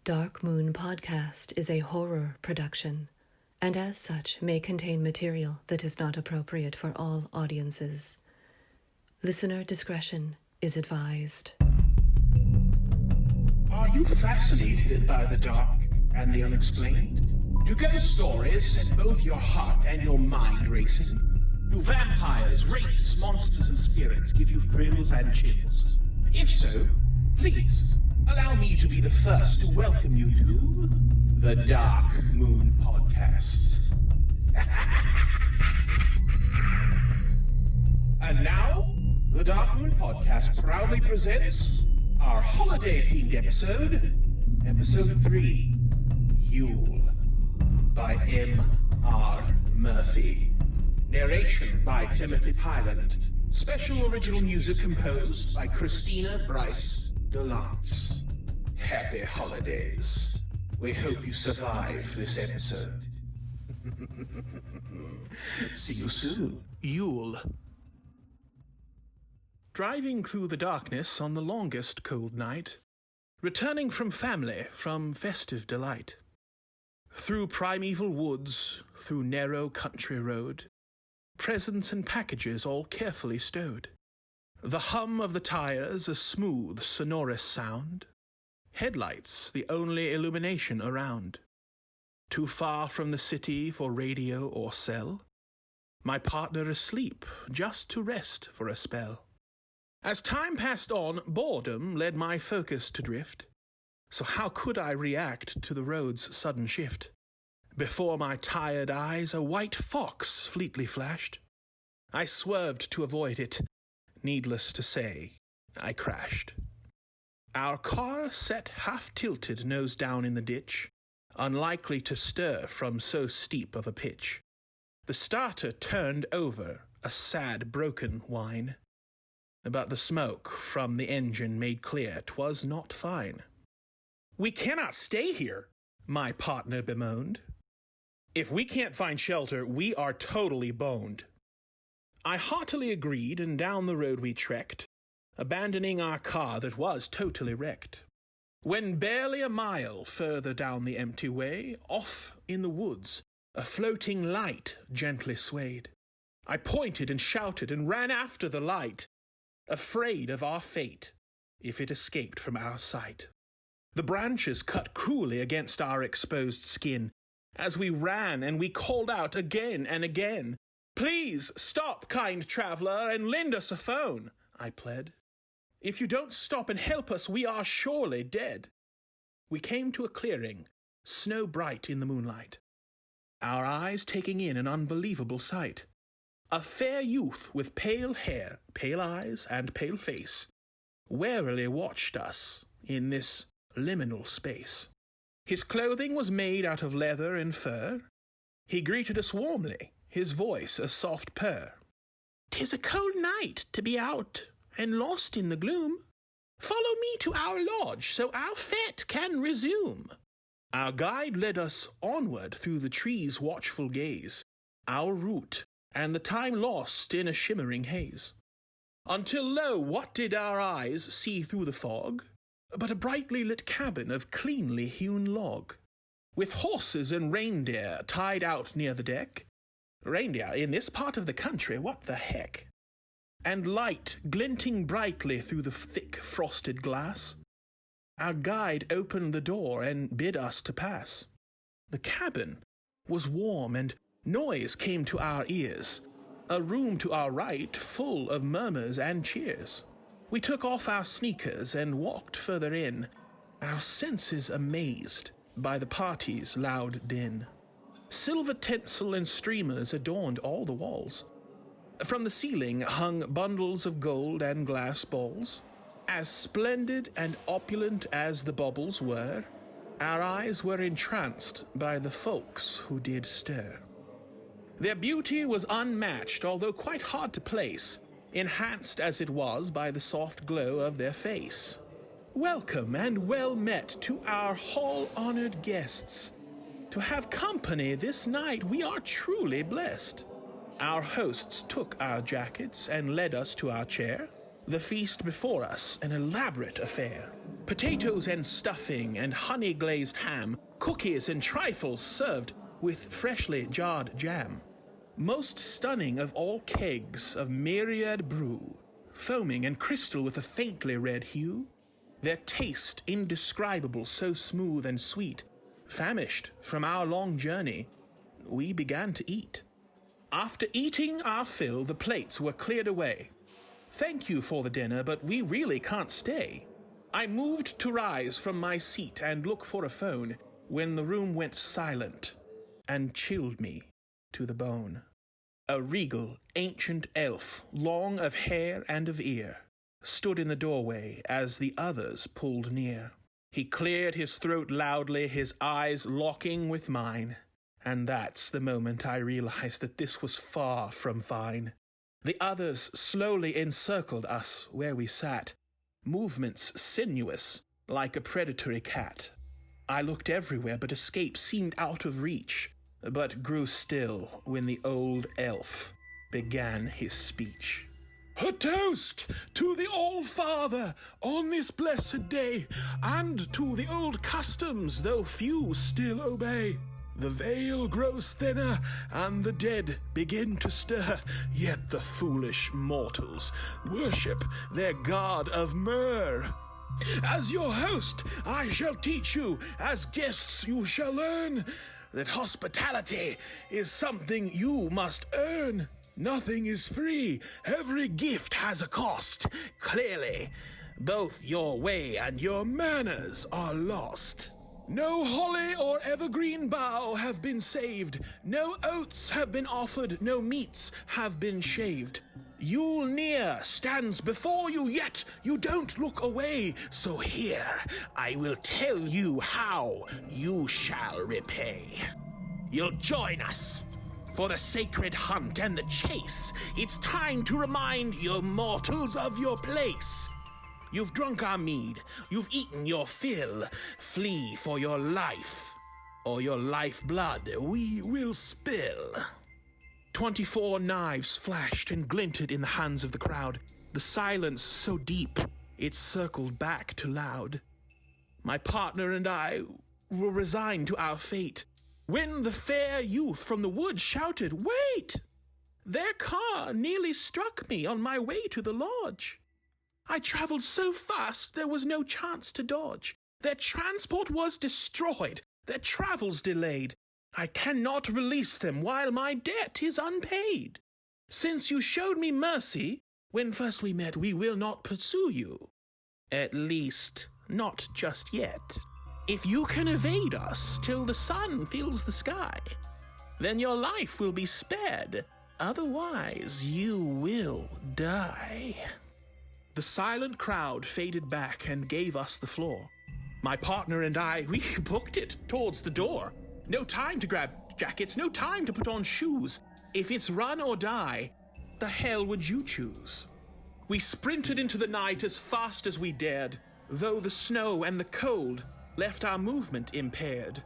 Dark Moon Podcast is a horror production, and as such may contain material that is not appropriate for all audiences. Listener discretion is advised. Are you fascinated by the dark and the unexplained? Do ghost stories set both your heart and your mind racing? Do vampires, wraiths, monsters, and spirits give you thrills and chills? If so, please allow me to be the first to welcome you to the Dark Moon Podcast. And now, the Dark Moon Podcast proudly presents our holiday-themed episode, Episode 3, Yule, by M.R. Murphy. Narration by Timothy Piland. Special original music composed by Christina Brice Dolanc. Happy holidays. We hope you survive this episode. See you soon. Yule. Driving through the darkness on the longest cold night, returning from family, from festive delight. Through primeval woods, through narrow country road, presents and packages all carefully stowed. The hum of the tires, a smooth, sonorous sound. Headlights, the only illumination around. Too far from the city for radio or cell. My partner asleep, just to rest for a spell. As time passed on, boredom led my focus to drift. So how could I react to the road's sudden shift? Before my tired eyes, a white fox fleetly flashed. I swerved to avoid it. Needless to say, I crashed. Our car sat half-tilted nose down in the ditch, unlikely to stir from so steep of a pitch. The starter turned over, a sad, broken whine. But the smoke from the engine made clear 'twas not fine. "We cannot stay here," my partner bemoaned. "If we can't find shelter, we are totally boned." I heartily agreed, and down the road we trekked, abandoning our car that was totally wrecked. When barely a mile further down the empty way, off in the woods, a floating light gently swayed. I pointed and shouted and ran after the light, afraid of our fate if it escaped from our sight. The branches cut cruelly against our exposed skin as we ran, and we called out again and again. "Please stop, kind traveler, and lend us a phone," I pled. "If you don't stop and help us, we are surely dead." We came to a clearing, snow bright in the moonlight, our eyes taking in an unbelievable sight. A fair youth with pale hair, pale eyes, and pale face warily watched us in this liminal space. His clothing was made out of leather and fur. He greeted us warmly, his voice a soft purr. "'Tis a cold night to be out and lost in the gloom. Follow me to our lodge so our fete can resume." Our guide led us onward through the trees' watchful gaze, our route and the time lost in a shimmering haze. Until lo, what did our eyes see through the fog? But a brightly lit cabin of cleanly hewn log, with horses and reindeer tied out near the deck. Reindeer in this part of the country, what the heck? And light glinting brightly through the thick frosted glass. Our guide opened the door and bid us to pass. The cabin was warm and noise came to our ears, a room to our right full of murmurs and cheers. We took off our sneakers and walked further in, our senses amazed by the party's loud din. Silver tinsel and streamers adorned all the walls. From the ceiling hung bundles of gold and glass balls. As splendid and opulent as the baubles were, our eyes were entranced by the folks who did stir. Their beauty was unmatched, although quite hard to place, enhanced as it was by the soft glow of their face. Welcome and well met to our hall-honored guests. To have company this night, we are truly blessed. Our hosts took our jackets and led us to our chair. The feast before us, an elaborate affair. Potatoes and stuffing and honey-glazed ham, cookies and trifles served with freshly jarred jam. Most stunning of all kegs of myriad brew, foaming and crystal with a faintly red hue, their taste indescribable, so smooth and sweet. Famished from our long journey, we began to eat. After eating our fill, the plates were cleared away. Thank you for the dinner, but we really can't stay. I moved to rise from my seat and look for a phone when the room went silent and chilled me to the bone. A regal, ancient elf, long of hair and of ear, stood in the doorway as the others pulled near. He cleared his throat loudly, his eyes locking with mine, and that's the moment I realized that this was far from fine. The others slowly encircled us where we sat, movements sinuous like a predatory cat. I looked everywhere, but escape seemed out of reach, but grew still when the old elf began his speech. A toast to the All-Father on this blessed day, and to the old customs, though few still obey. The veil grows thinner, and the dead begin to stir, yet the foolish mortals worship their god of myrrh. As your host, I shall teach you, as guests you shall learn, that hospitality is something you must earn. Nothing is free, every gift has a cost. Clearly, both your way and your manners are lost. No holly or evergreen bough have been saved, no oats have been offered, no meats have been shaved. Yule near stands before you, yet you don't look away. So here I will tell you how you shall repay. You'll join us for the sacred hunt and the chase. It's time to remind your mortals of your place. You've drunk our mead, you've eaten your fill. Flee for your life, or your lifeblood we will spill. 24 knives flashed and glinted in the hands of the crowd, the silence so deep it circled back to loud. My partner and I were resigned to our fate, when the fair youth from the wood shouted, "Wait!" Their car nearly struck me on my way to the lodge. I traveled so fast there was no chance to dodge. Their transport was destroyed, their travels delayed. I cannot release them while my debt is unpaid. Since you showed me mercy when first we met, we will not pursue you. At least, not just yet. If you can evade us till the sun fills the sky, then your life will be spared. Otherwise, you will die. The silent crowd faded back and gave us the floor. My partner and I, we booked it towards the door. No time to grab jackets, no time to put on shoes. If it's run or die, the hell would you choose? We sprinted into the night as fast as we dared, though the snow and the cold left our movement impaired.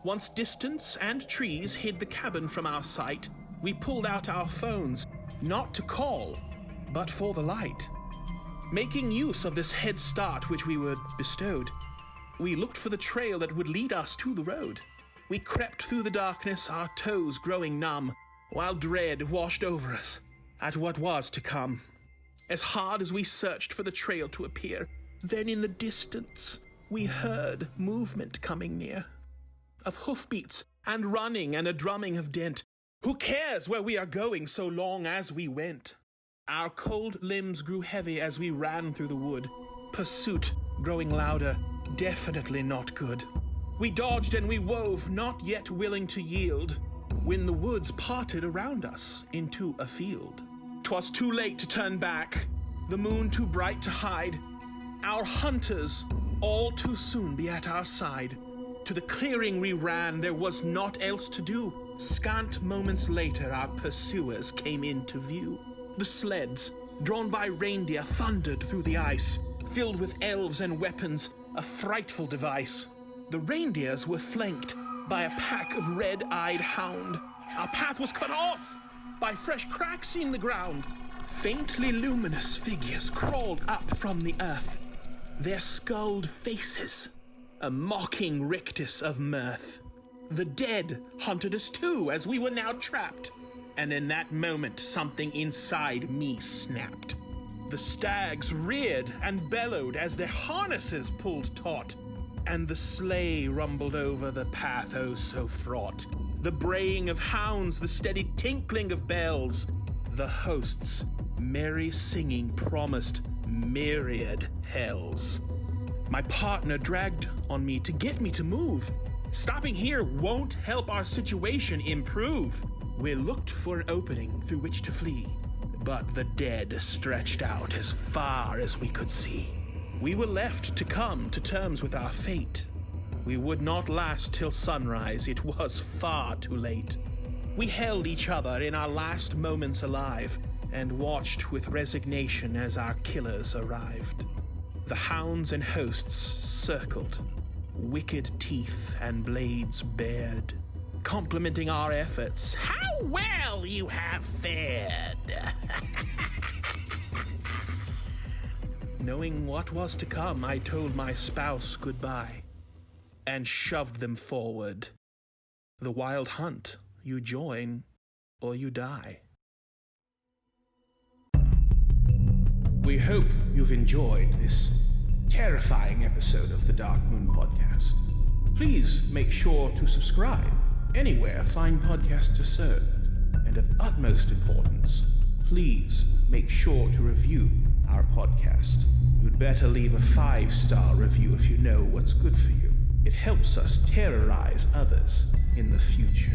Once distance and trees hid the cabin from our sight, we pulled out our phones, not to call, but for the light. Making use of this head start which we were bestowed, we looked for the trail that would lead us to the road. We crept through the darkness, our toes growing numb, while dread washed over us at what was to come. As hard as we searched for the trail to appear, then in the distance we heard movement coming near, of hoofbeats and running and a drumming of dent. Who cares where we are going so long as we went? Our cold limbs grew heavy as we ran through the wood, pursuit growing louder, definitely not good. We dodged and we wove, not yet willing to yield, when the woods parted around us into a field. 'Twas too late to turn back, the moon too bright to hide. Our hunters all too soon be at our side. To the clearing we ran, there was naught else to do. Scant moments later, our pursuers came into view. The sleds, drawn by reindeer, thundered through the ice, filled with elves and weapons, a frightful device. The reindeers were flanked by a pack of red-eyed hound. Our path was cut off by fresh cracks in the ground. Faintly luminous figures crawled up from the earth. their skulled faces, a mocking rictus of mirth. The dead hunted us too, as we were now trapped, and in that moment something inside me snapped. The stags reared and bellowed as their harnesses pulled taut, and the sleigh rumbled over the path oh so fraught. The braying of hounds, the steady tinkling of bells, the host's merry singing promised myriad hells. My partner dragged on me to get me to move. Stopping here won't help our situation improve. We looked for an opening through which to flee, but the dead stretched out as far as we could see. We were left to come to terms with our fate. We would not last till sunrise, it was far too late. We held each other in our last moments alive, and watched with resignation as our killers arrived. The hounds and hosts circled, wicked teeth and blades bared, complimenting our efforts. How well you have fared! Knowing what was to come, I told my spouse goodbye and shoved them forward. The wild hunt, you join or you die. We hope you've enjoyed this terrifying episode of the Dark Moon Podcast. Please make sure to subscribe anywhere fine podcasts are served. And of utmost importance, please make sure to review our podcast. You'd better leave a 5-star review if you know what's good for you. It helps us terrorize others in the future.